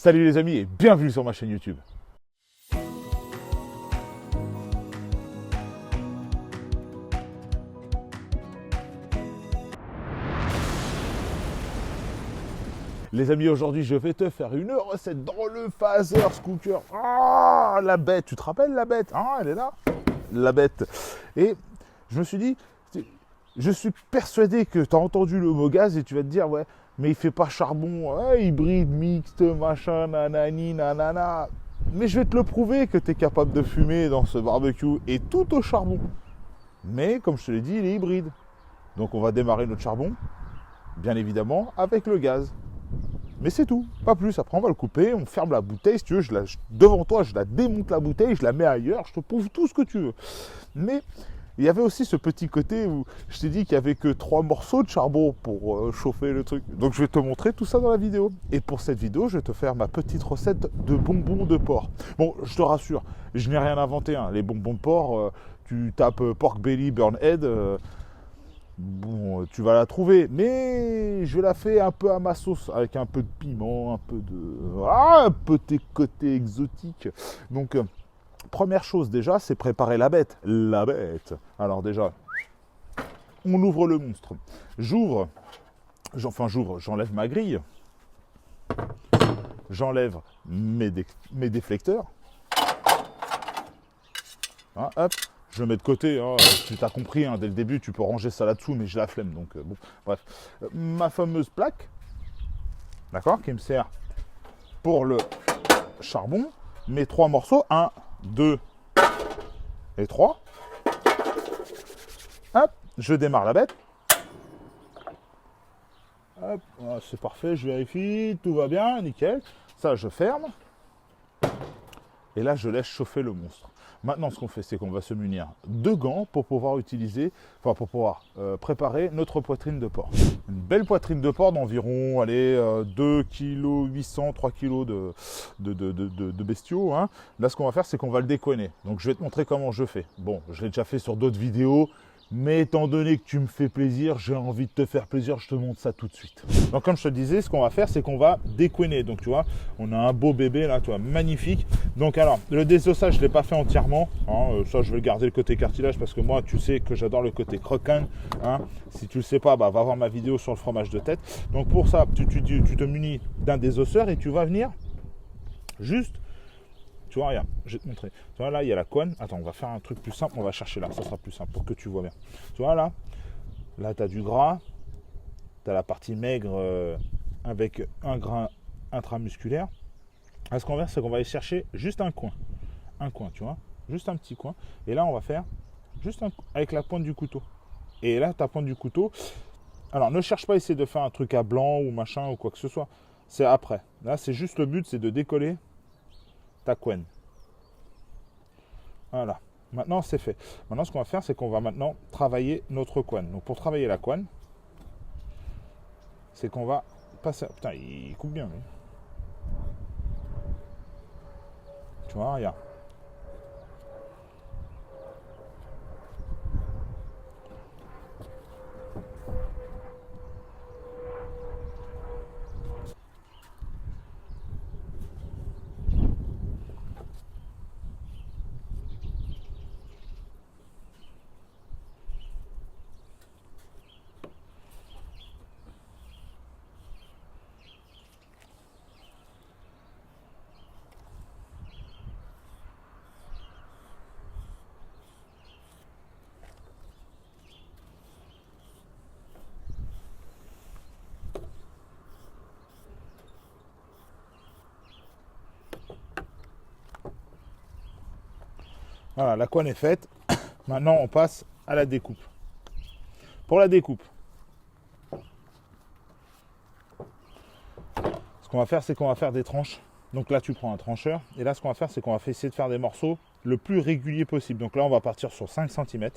Salut les amis et bienvenue sur ma chaîne YouTube. Les amis, aujourd'hui je vais te faire une recette dans le Father's Cooker. Ah, la bête, tu te rappelles la bête? Ah, elle est là, la bête. Et je me suis dit, je suis persuadé que tu as entendu le mot gaz et tu vas te dire, ouais, mais il fait pas charbon, ouais, hybride, mixte, machin, nanani, nanana. Mais je vais te le prouver que tu es capable de fumer dans ce barbecue et tout au charbon. Mais comme je te l'ai dit, il est hybride. Donc on va démarrer notre charbon, bien évidemment, avec le gaz. Mais c'est tout, pas plus. Après, on va le couper, on ferme la bouteille. Si tu veux, devant toi, je la démonte la bouteille, je la mets ailleurs, je te prouve tout ce que tu veux. Mais il y avait aussi ce petit côté où je t'ai dit qu'il n'y avait que 3 morceaux de charbon pour chauffer le truc. Donc, je vais te montrer tout ça dans la vidéo. Et pour cette vidéo, je vais te faire ma petite recette de bonbons de porc. Bon, je te rassure, je n'ai rien inventé. Hein. Les bonbons de porc, tu tapes pork belly, burn head. Bon, tu vas la trouver, mais je la fais un peu à ma sauce, avec un peu de piment, un peu de côté exotique. Donc, première chose déjà, c'est préparer la bête. La bête. Alors déjà, on ouvre le monstre. J'enlève ma grille. J'enlève mes déflecteurs. Hein, hop. Je le mets de côté, hein, tu t'as compris, hein, dès le début, tu peux ranger ça là-dessous, mais j'ai la flemme, donc bon, bref. Ma fameuse plaque, d'accord, qui me sert pour le charbon, mes 3 morceaux, 1, 2 et 3. Hop, je démarre la bête. Hop, voilà, c'est parfait, je vérifie, tout va bien, nickel. Ça, je ferme. Et là, je laisse chauffer le monstre. Maintenant, ce qu'on fait, c'est qu'on va se munir de gants pour pouvoir préparer notre poitrine de porc. Une belle poitrine de porc d'environ 2 kg 800, 3 kg de bestiaux. Hein. Là, ce qu'on va faire, c'est qu'on va le décoiner. Donc, je vais te montrer comment je fais. Bon, je l'ai déjà fait sur d'autres vidéos. Mais étant donné que tu me fais plaisir, j'ai envie de te faire plaisir, je te montre ça tout de suite. Donc comme je te disais, ce qu'on va faire, c'est qu'on va découiner. Donc tu vois, on a un beau bébé là, tu vois, magnifique. Donc alors, le désossage, je ne l'ai pas fait entièrement. Hein, ça, je vais garder le côté cartilage parce que moi, tu sais que j'adore le côté croquant. Hein. Si tu ne le sais pas, va voir ma vidéo sur le fromage de tête. Donc pour ça, tu te munis d'un désosseur et tu vas venir juste... Tu vois, regarde, je vais te montrer. Tu vois, là, il y a la couenne. Attends, on va faire un truc plus simple. On va chercher là. Ça sera plus simple pour que tu vois bien. Tu vois, là, tu as du gras. Tu as la partie maigre avec un grain intramusculaire. Là, ce qu'on va faire, c'est qu'on va aller chercher juste un coin. Un coin, tu vois. Juste un petit coin. Et là, on va faire juste avec la pointe du couteau. Et là, ta pointe du couteau. Alors, ne cherche pas à essayer de faire un truc à blanc ou machin ou quoi que ce soit. C'est après. Là, c'est juste le but, c'est de décoller ta couenne. Voilà. Maintenant, c'est fait. Maintenant, ce qu'on va faire, c'est qu'on va maintenant travailler notre couenne. Donc, pour travailler la couenne, c'est qu'on va passer... Putain, il coupe bien, lui. Tu vois, regarde. Voilà, la couenne est faite. Maintenant, on passe à la découpe. Pour la découpe, ce qu'on va faire, c'est qu'on va faire des tranches. Donc là, tu prends un trancheur. Et là, ce qu'on va faire, c'est qu'on va essayer de faire des morceaux le plus régulier possible. Donc là, on va partir sur 5 cm.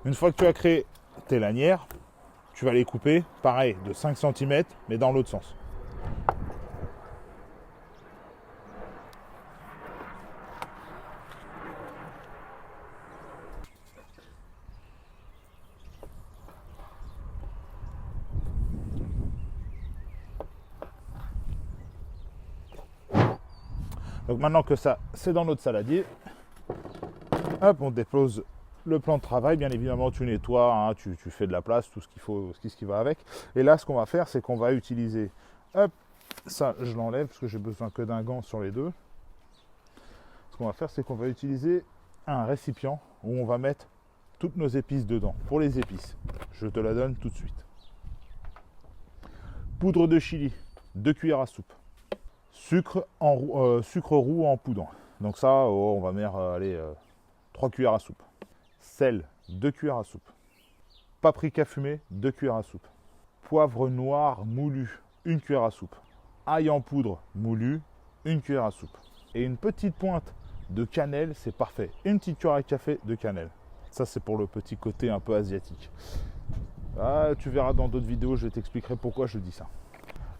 Une fois que tu as créé tes lanières, tu vas les couper, pareil, de 5 cm, mais dans l'autre sens. Donc maintenant que ça, c'est dans notre saladier, hop, on dépose le plan de travail. Bien évidemment, tu nettoies, hein, tu fais de la place, tout ce qu'il faut, ce qui va avec. Et là, ce qu'on va faire, c'est qu'on va utiliser, hop, ça, je l'enlève parce que j'ai besoin que d'un gant sur les deux. Ce qu'on va faire, c'est qu'on va utiliser un récipient où on va mettre toutes nos épices dedans. Pour les épices, je te la donne tout de suite. Poudre de chili, 2 cuillères à soupe. Sucre roux en poudre. Donc ça, on va mettre 3 cuillères à soupe. Sel, 2 cuillères à soupe. Paprika fumé, 2 cuillères à soupe. Poivre noir moulu, 1 cuillère à soupe. Ail en poudre moulu, 1 cuillère à soupe. Et une petite pointe de cannelle, c'est parfait. Une petite cuillère à café de cannelle. Ça, c'est pour le petit côté un peu asiatique. Ah, tu verras dans d'autres vidéos, je t'expliquerai pourquoi je dis ça.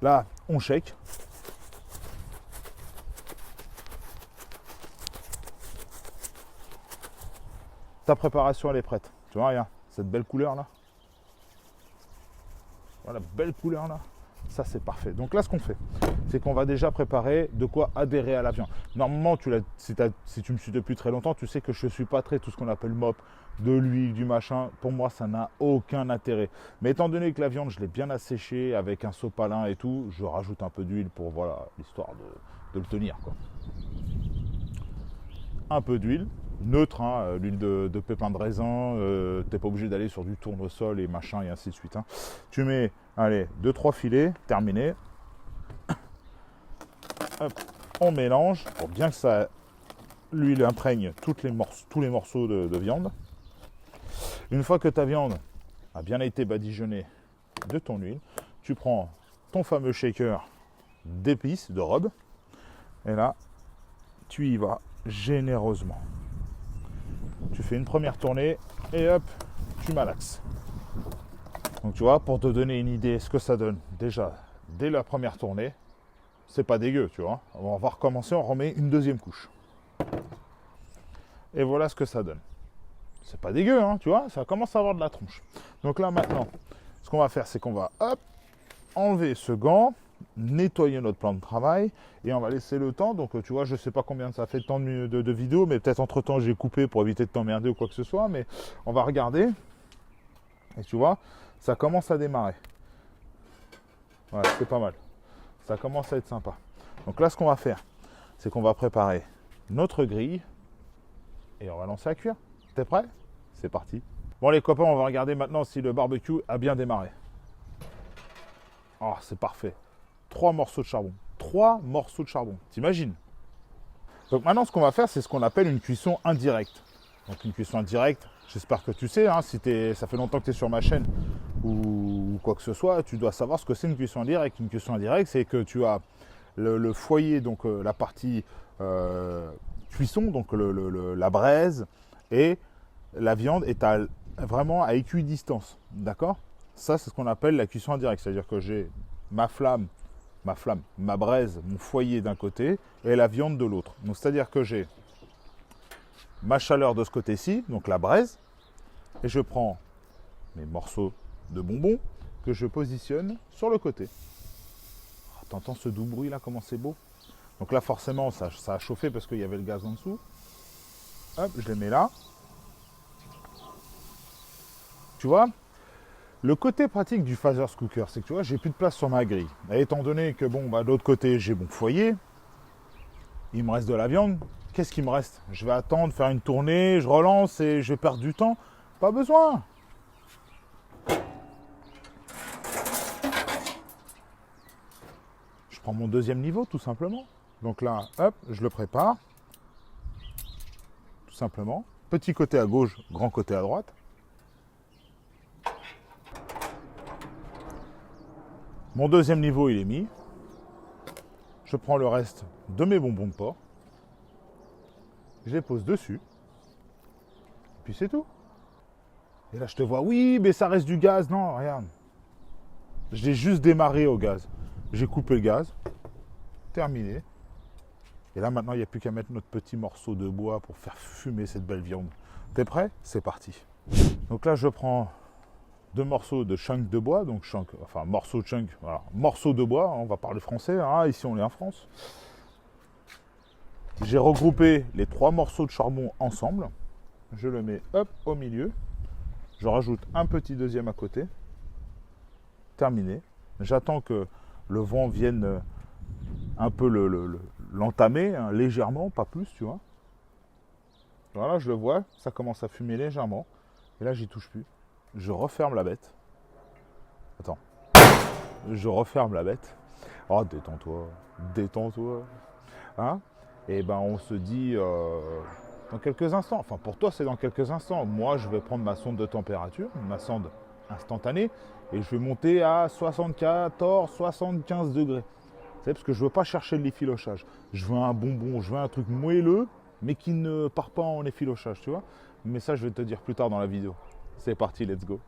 Là, on shake. Ta préparation, elle est prête. Tu vois, regarde, cette belle couleur là. Voilà, belle couleur là. Ça, c'est parfait. Donc là, ce qu'on fait, c'est qu'on va déjà préparer de quoi adhérer à la viande. Normalement, si tu me suis depuis très longtemps, tu sais que je ne suis pas très tout ce qu'on appelle mop, de l'huile, du machin. Pour moi, ça n'a aucun intérêt. Mais étant donné que la viande, je l'ai bien asséchée avec un sopalin et tout, je rajoute un peu d'huile pour, voilà, l'histoire de le tenir, quoi. Un peu d'huile. Neutre, hein, l'huile de pépins de raisin, t'es pas obligé d'aller sur du tournesol et machin et ainsi de suite. Hein. Tu mets, allez, 2-3 filets, terminé. Hop, on mélange pour bien que ça, l'huile imprègne tous les morceaux de viande. Une fois que ta viande a bien été badigeonnée de ton huile, tu prends ton fameux shaker d'épices, de rub, et là, tu y vas généreusement. Tu fais une première tournée et hop, tu malaxes. Donc tu vois, pour te donner une idée ce que ça donne, déjà, dès la première tournée, c'est pas dégueu, tu vois. On va recommencer, on remet une deuxième couche. Et voilà ce que ça donne. C'est pas dégueu, hein, tu vois, ça commence à avoir de la tronche. Donc là maintenant, ce qu'on va faire, c'est qu'on va hop, enlever ce gant, nettoyer notre plan de travail et on va laisser le temps. Donc tu vois, je sais pas combien ça fait de temps de vidéo, mais peut-être entre temps j'ai coupé pour éviter de t'emmerder ou quoi que ce soit, mais on va regarder et tu vois, ça commence à démarrer. Voilà, c'est pas mal, ça commence à être sympa. Donc là, ce qu'on va faire, c'est qu'on va préparer notre grille et on va lancer à cuire. T'es prêt? C'est parti. Bon les copains, on va regarder maintenant si le barbecue a bien démarré. Oh, c'est parfait. 3 morceaux de charbon. 3 morceaux de charbon. T'imagines? Donc maintenant, ce qu'on va faire, c'est ce qu'on appelle une cuisson indirecte. Donc une cuisson indirecte, j'espère que tu sais, hein, si ça fait longtemps que tu es sur ma chaîne ou quoi que ce soit, tu dois savoir ce que c'est une cuisson indirecte. Une cuisson indirecte, c'est que tu as le foyer, donc la partie cuisson, donc la braise, et la viande est vraiment à équidistance. D'accord? Ça, c'est ce qu'on appelle la cuisson indirecte. C'est-à-dire que j'ai ma braise, mon foyer d'un côté et la viande de l'autre. Donc, c'est-à-dire que j'ai ma chaleur de ce côté-ci, donc la braise, et je prends mes morceaux de bonbons que je positionne sur le côté. Oh, t'entends ce doux bruit là, comment c'est beau? Donc là, forcément, ça a chauffé parce qu'il y avait le gaz en dessous. Hop, je les mets là. Tu vois? Le côté pratique du Father's Cooker, c'est que tu vois, j'ai plus de place sur ma grille. Et étant donné que bon, de l'autre côté, j'ai mon foyer, il me reste de la viande. Qu'est-ce qu'il me reste? Je vais attendre, faire une tournée, je relance et je vais perdre du temps. Pas besoin. Je prends mon deuxième niveau, tout simplement. Donc là, hop, je le prépare. Tout simplement. Petit côté à gauche, grand côté à droite. Mon deuxième niveau, il est mis. Je prends le reste de mes bonbons de porc. Je les pose dessus. Et puis c'est tout. Et là, je te vois, oui, mais ça reste du gaz. Non, regarde. Je l'ai juste démarré au gaz. J'ai coupé le gaz. Terminé. Et là, maintenant, il n'y a plus qu'à mettre notre petit morceau de bois pour faire fumer cette belle viande. T'es prêt? C'est parti. Donc là, je prends 2 morceaux de chunk de bois, donc morceau de chunk, voilà, morceau de bois, on va parler français, hein, ici on est en France. J'ai regroupé les 3 morceaux de charbon ensemble. Je le mets hop au milieu. Je rajoute un petit deuxième à côté. Terminé. J'attends que le vent vienne un peu l'entamer, hein, légèrement, pas plus, tu vois. Voilà, je le vois, ça commence à fumer légèrement. Et là, j'y touche plus. Je referme la bête. Attends. Je referme la bête. Oh, détends-toi. Détends-toi. Hein? Et ben, on se dit dans quelques instants. Enfin, pour toi, c'est dans quelques instants. Moi, je vais prendre ma sonde de température, ma sonde instantanée, et je vais monter à 74, 75 degrés. C'est parce que je ne veux pas chercher de l'effilochage. Je veux un bonbon, je veux un truc moelleux, mais qui ne part pas en effilochage, tu vois. Mais ça, je vais te dire plus tard dans la vidéo. C'est parti, let's go.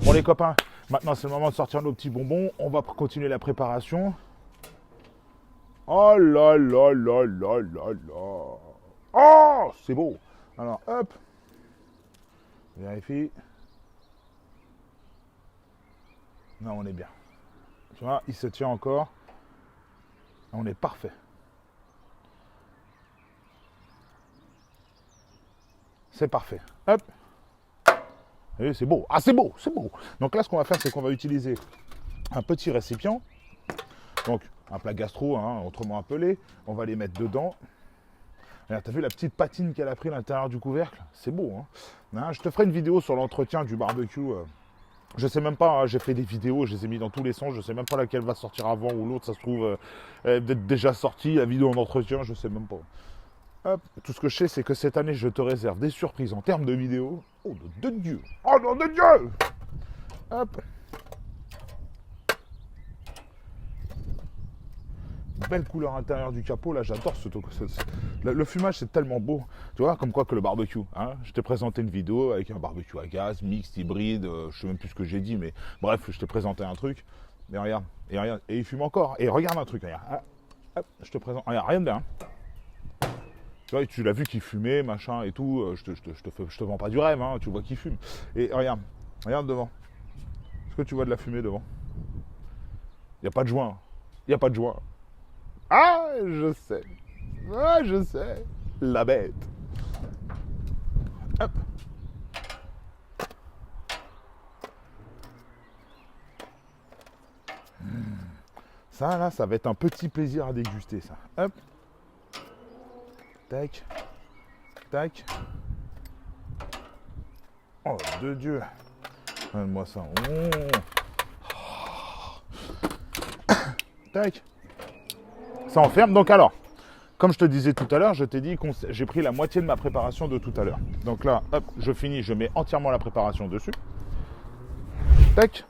Bon les copains, maintenant c'est le moment de sortir nos petits bonbons. On va continuer la préparation. Oh là là là là là là. Oh, c'est beau. Alors, hop. Vérifie. Non, on est bien. Tu vois, il se tient encore. On est parfait. C'est parfait. Hop. Et c'est beau. Ah, c'est beau, c'est beau. Donc là, ce qu'on va faire, c'est qu'on va utiliser un petit récipient. Donc, un plat gastro, hein, autrement appelé. On va les mettre dedans. Regarde, t'as vu la petite patine qu'elle a pris à l'intérieur du couvercle? C'est beau, hein. Je te ferai une vidéo sur l'entretien du barbecue. Je sais même pas, hein, j'ai fait des vidéos, je les ai mis dans tous les sens. Je sais même pas laquelle va sortir avant ou l'autre. Ça se trouve, elle est peut-être déjà sortie, la vidéo en entretien, je sais même pas. Hop. Tout ce que je sais, c'est que cette année, je te réserve des surprises en termes de vidéos. Oh, nom de Dieu! Oh, nom de Dieu! Hop. Belle couleur intérieure du capot, là, j'adore ce truc. Le fumage, c'est tellement beau. Tu vois, comme quoi que le barbecue. Hein, je t'ai présenté une vidéo avec un barbecue à gaz, mixte, hybride, je sais même plus ce que j'ai dit, mais bref, je t'ai présenté un truc. Et regarde, et il fume encore. Et regarde un truc, regarde. Hop, je te présente. Regarde, rien de bien. Tu vois, tu l'as vu qu'il fumait, machin et tout. Je te vends pas du rêve, hein, tu vois qu'il fume. Et regarde devant. Est-ce que tu vois de la fumée devant? Il n'y a pas de joint. Il n'y a pas de joint. Ah, je sais. Ah, je sais. La bête. Hop. Ça, là, ça va être un petit plaisir à déguster, ça. Hop. Tac. Tac. Oh, de Dieu. Donne-moi ça. Oh. Tac. Ça enferme. Donc alors, comme je te disais tout à l'heure, je t'ai dit que j'ai pris la moitié de ma préparation de tout à l'heure. Donc là, hop, je finis, je mets entièrement la préparation dessus. Tac.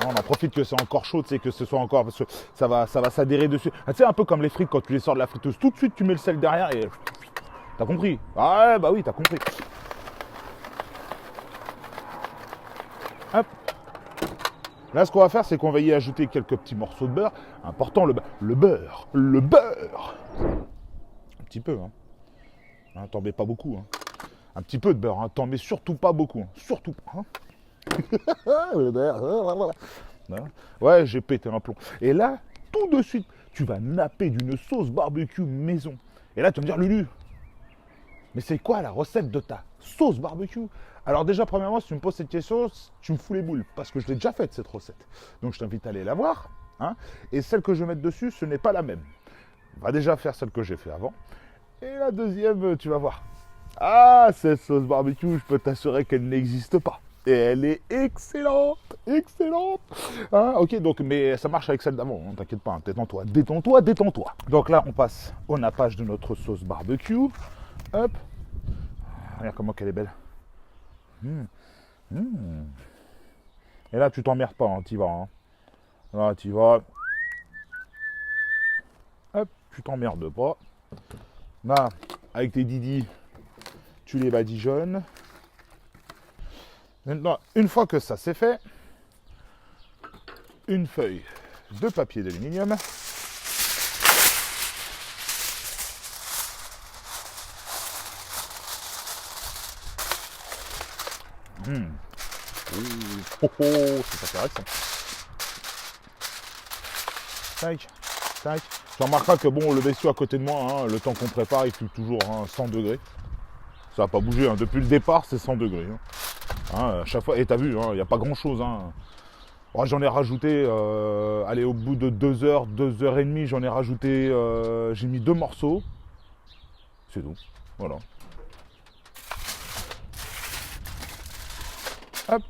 On en profite que c'est encore chaud, tu sais, que ce soit encore, parce que ça va s'adhérer dessus. Ah, tu sais, un peu comme les frites, quand tu les sors de la friteuse, tout de suite tu mets le sel derrière et... T'as compris? Ah ouais, bah oui, t'as compris. Hop. Là, ce qu'on va faire, c'est qu'on va y ajouter quelques petits morceaux de beurre. Important, le beurre. Le beurre. Un petit peu, hein. T'en mets pas beaucoup, hein. Un petit peu de beurre, hein. T'en mets surtout pas beaucoup. Hein. Surtout pas, hein. Le beurre. Ouais, j'ai pété un plomb. Et là, tout de suite, tu vas napper d'une sauce barbecue maison. Et là, tu vas me dire, Lulu, mais c'est quoi la recette de ta sauce barbecue? Alors déjà, premièrement, si tu me poses cette question, tu me fous les boules, parce que je l'ai déjà faite, cette recette. Donc je t'invite à aller la voir. Hein, et celle que je vais mettre dessus, ce n'est pas la même. On va déjà faire celle que j'ai fait avant. Et la deuxième, tu vas voir. Ah, cette sauce barbecue, je peux t'assurer qu'elle n'existe pas. Et elle est excellente, excellente. Hein, ok, donc, mais ça marche avec celle d'avant, hein, t'inquiète pas, hein, détends-toi, détends-toi, détends-toi. Donc là, on passe au nappage de notre sauce barbecue. Hop. Regarde comment qu'elle est belle. Et là, tu t'emmerdes pas, hein, t'y vas. Hein. Là, t'y vas. Hop, tu t'emmerdes pas. Là, avec tes didis, tu les badigeonnes. Maintenant, une fois que ça c'est fait, une feuille de papier d'aluminium. Oh, c'est intéressant. Tac, tac. Tu remarqueras que bon, le vaisseau à côté de moi, hein, le temps qu'on prépare, il fait toujours 100 degrés. Ça n'a pas bougé, hein. Depuis le départ, c'est 100 degrés. Hein. Hein, à chaque fois, et t'as vu, il n'y a pas grand chose. Hein. Oh, j'en ai rajouté, allez, au bout de 2 heures, 2 heures et demie, j'en ai rajouté, j'ai mis 2 morceaux. C'est tout, voilà. Hop.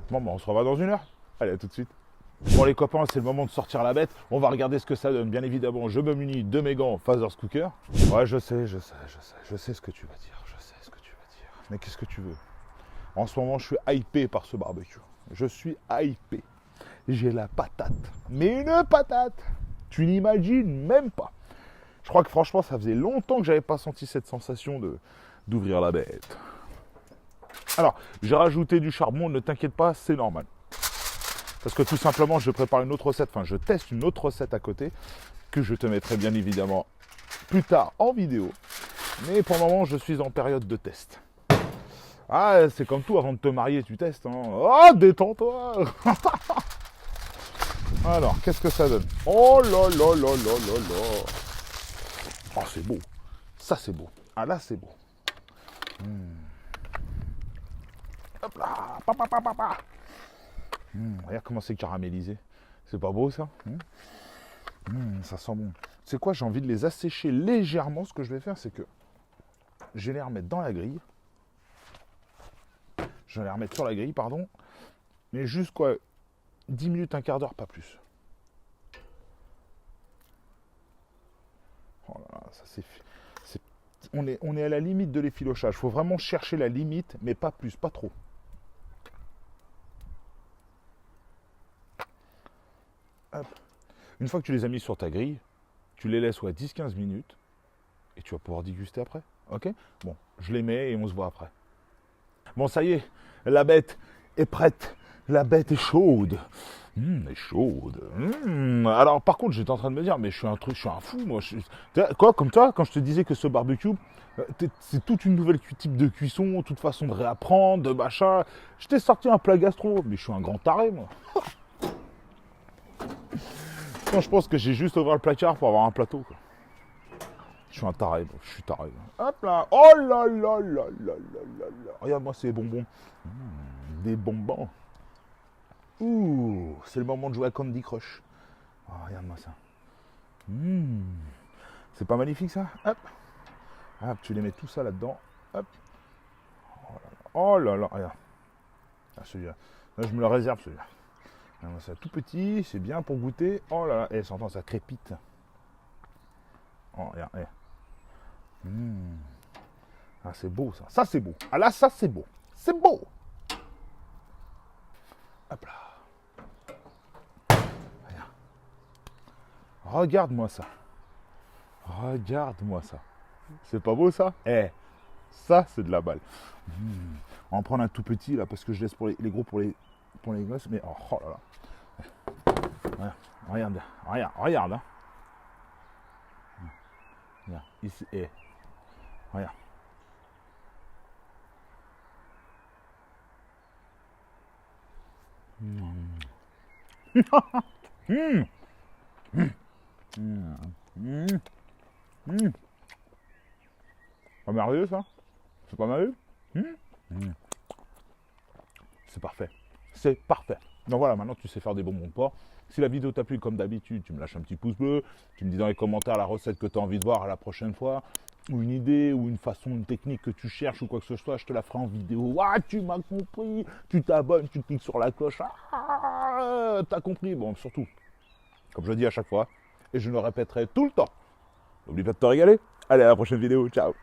Bon, bah, on se revoit dans 1 heure. Allez, à tout de suite. Bon les copains, c'est le moment de sortir la bête. On va regarder ce que ça donne. Bien évidemment, je me munis de mes gants Father's Cooker. Ouais, je sais ce que tu vas dire. Je sais ce que tu vas dire. Mais qu'est-ce que tu veux? En ce moment, je suis hypé par ce barbecue. Je suis hypé. J'ai la patate. Mais une patate! Tu n'imagines même pas. Je crois que franchement, ça faisait longtemps que j'avais pas senti cette sensation d'ouvrir la bête. Alors, j'ai rajouté du charbon, ne t'inquiète pas, c'est normal. Parce que tout simplement, je prépare une autre recette, enfin je teste une autre recette à côté, que je te mettrai bien évidemment plus tard en vidéo. Mais pour le moment, je suis en période de test. Ah, c'est comme tout, avant de te marier, tu testes. Hein. Oh, détends-toi. Alors, qu'est-ce que ça donne? Oh là là là là là là. Oh, c'est beau. Ça, c'est beau. Ah là, c'est beau. Hop là. Papa, papa, papa. Regarde comment c'est caramélisé. C'est pas beau ça? Ça sent bon. C'est quoi? J'ai envie de les assécher légèrement. Ce que je vais faire, c'est que je vais les remettre dans la grille. Je vais les remettre sur la grille, pardon. Mais juste quoi, 10 minutes, un quart d'heure, pas plus. Oh là là, ça c'est... On est à la limite de l'effilochage. Il faut vraiment chercher la limite, mais pas plus, pas trop. Hop. Une fois que tu les as mis sur ta grille, tu les laisses 10-15 minutes et tu vas pouvoir déguster après. Ok? Bon, je les mets et on se voit après. Bon, ça y est, la bête est prête. La bête est chaude. Elle est chaude. Alors, par contre, j'étais en train de me dire, mais je suis un fou, moi. Quoi, comme toi, quand je te disais que ce barbecue, c'est toute une nouvelle type de cuisson, toute façon de réapprendre, de machin. Je t'ai sorti un plat gastro, mais je suis un grand taré, moi. Non, je pense que j'ai juste ouvert le placard pour avoir un plateau, quoi. Je suis un taré, je suis taré. Hop là. Oh là là là là là là. Regarde-moi ces bonbons. Des bonbons. Ouh, c'est le moment de jouer à Candy Crush. Oh, regarde-moi ça. C'est pas magnifique ça? Hop. Hop, tu les mets tout ça là-dedans. Hop. Oh là là, regarde. Ah, celui-là. Là, je me le réserve celui-là. C'est tout petit, c'est bien pour goûter. Oh là là, et ça entend, ça crépite. Oh, regarde, Ah, c'est beau ça. Ça, c'est beau. Ah là, ça, c'est beau. C'est beau. Hop là. Regarde. Regarde-moi ça. Regarde-moi ça. C'est pas beau ça? Ça, c'est de la balle. On va en prendre un tout petit là, parce que je laisse pour les gros pour les gosses. Mais oh là là. Regarde. Hein. Regarde, ici, regarde. Pas merveilleux ça? C'est pas merveilleux? C'est parfait. C'est parfait. Donc voilà, maintenant tu sais faire des bonbons de porc. Si la vidéo t'a plu, comme d'habitude, tu me lâches un petit pouce bleu. Tu me dis dans les commentaires la recette que tu as envie de voir à la prochaine fois. Ou une idée, ou une façon, une technique que tu cherches, ou quoi que ce soit, je te la ferai en vidéo. Ah, tu m'as compris. Tu t'abonnes, tu cliques sur la cloche. Ah, t'as compris. Bon, surtout, comme je le dis à chaque fois, et je le répéterai tout le temps, n'oublie pas de te régaler. Allez, à la prochaine vidéo. Ciao.